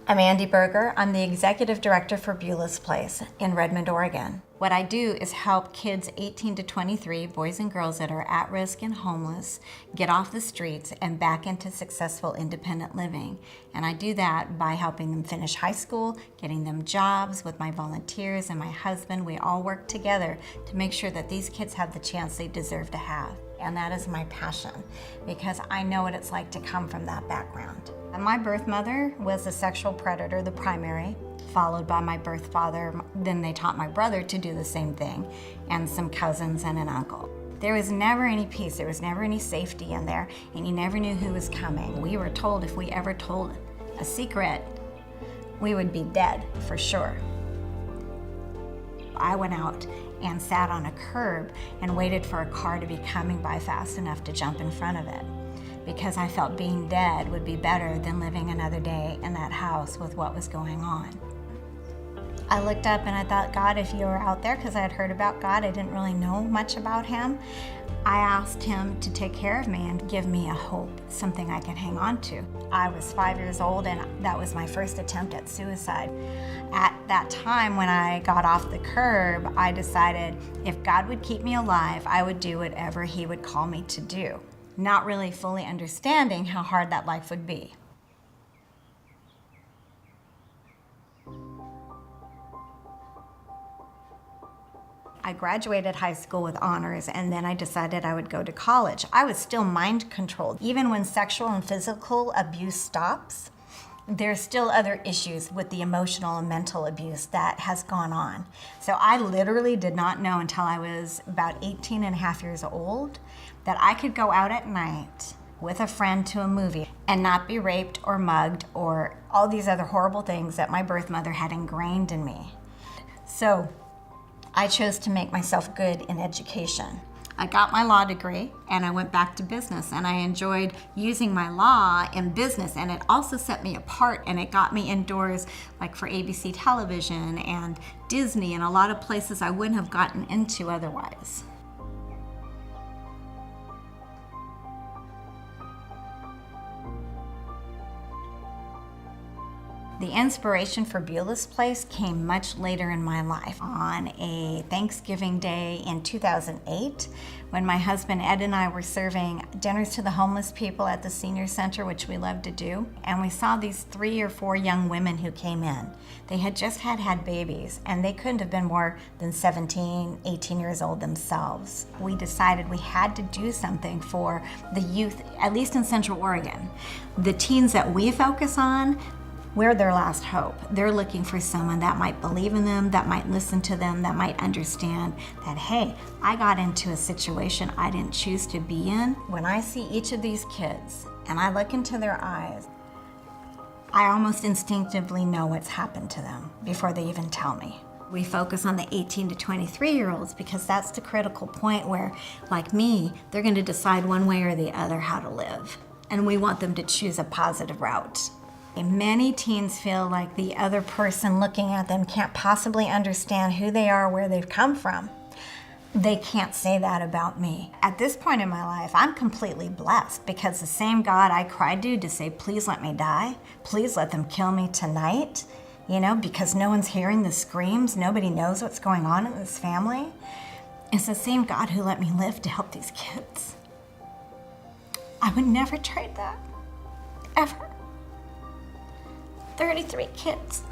I'm Andi Buerger. I'm the Executive Director for Beulah's Place in Redmond, Oregon. What I do is help kids 18 to 23, boys and girls that are at risk and homeless, get off the streets and back into successful independent living. And I do that by helping them finish high school, getting them jobs with my volunteers and my husband. We all work together to make sure that these kids have the chance they deserve to have. And that is my passion, because I know what it's like to come from that background. And my birth mother was a sexual predator, the primary, followed by my birth father. Then they taught my brother to do the same thing, and some cousins and an uncle. There was never any peace, there was never any safety in there, and you never knew who was coming. We were told if we ever told a secret, we would be dead for sure. I went out and sat on a curb and waited for a car to be coming by fast enough to jump in front of it, because I felt being dead would be better than living another day in that house with what was going on. I looked up and I thought, God, if you were out there, because I had heard about God, I didn't really know much about him. I asked him to take care of me and give me a hope, something I could hang on to. I was 5 years old and that was my first attempt at suicide. At that time when I got off the curb, I decided if God would keep me alive, I would do whatever he would call me to do, not really fully understanding how hard that life would be. I graduated high school with honors, and then I decided I would go to college. I was still mind controlled. Even when sexual and physical abuse stops, there's still other issues with the emotional and mental abuse that has gone on. So I literally did not know until I was about 18 and a half years old that I could go out at night with a friend to a movie and not be raped or mugged or all these other horrible things that my birth mother had ingrained in me. So I chose to make myself good in education. I got my law degree and I went back to business, and I enjoyed using my law in business, and it also set me apart, and it got me indoors like for ABC television and Disney and a lot of places I wouldn't have gotten into otherwise. The inspiration for Beulah's Place came much later in my life. On a Thanksgiving Day in 2008, when my husband Ed and I were serving dinners to the homeless people at the senior center, which we love to do, and we saw these 3 or 4 young women who came in. They had just had babies, and they couldn't have been more than 17, 18 years old themselves. We decided we had to do something for the youth, at least in Central Oregon. The teens that we focus on, we're their last hope. They're looking for someone that might believe in them, that might listen to them, that might understand that, hey, I got into a situation I didn't choose to be in. When I see each of these kids and I look into their eyes, I almost instinctively know what's happened to them before they even tell me. We focus on the 18 to 23-year-olds because that's the critical point where, like me, they're going to decide one way or the other how to live. And we want them to choose a positive route. Many teens feel like the other person looking at them can't possibly understand who they are, where they've come from. They can't say that about me. At this point in my life, I'm completely blessed, because the same God I cried to say, please let me die, please let them kill me tonight, because no one's hearing the screams, nobody knows what's going on in this family. It's the same God who let me live to help these kids. I would never trade that, ever. 33 kids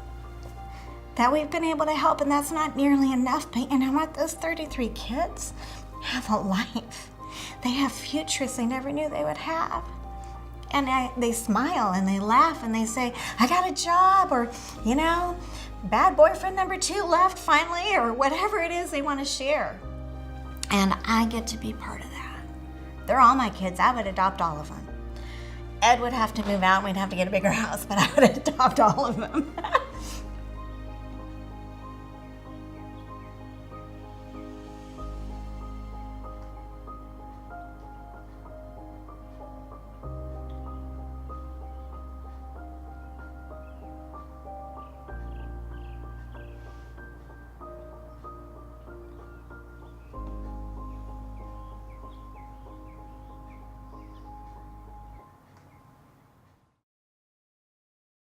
that we've been able to help, and that's not nearly enough, but you know what? Those 33 kids have a life. They have futures they never knew they would have. And they smile and they laugh and they say, I got a job, or, bad boyfriend number 2 left finally, or whatever it is they want to share. And I get to be part of that. They're all my kids. I would adopt all of them. Ed would have to move out and we'd have to get a bigger house, but I would adopt all of them.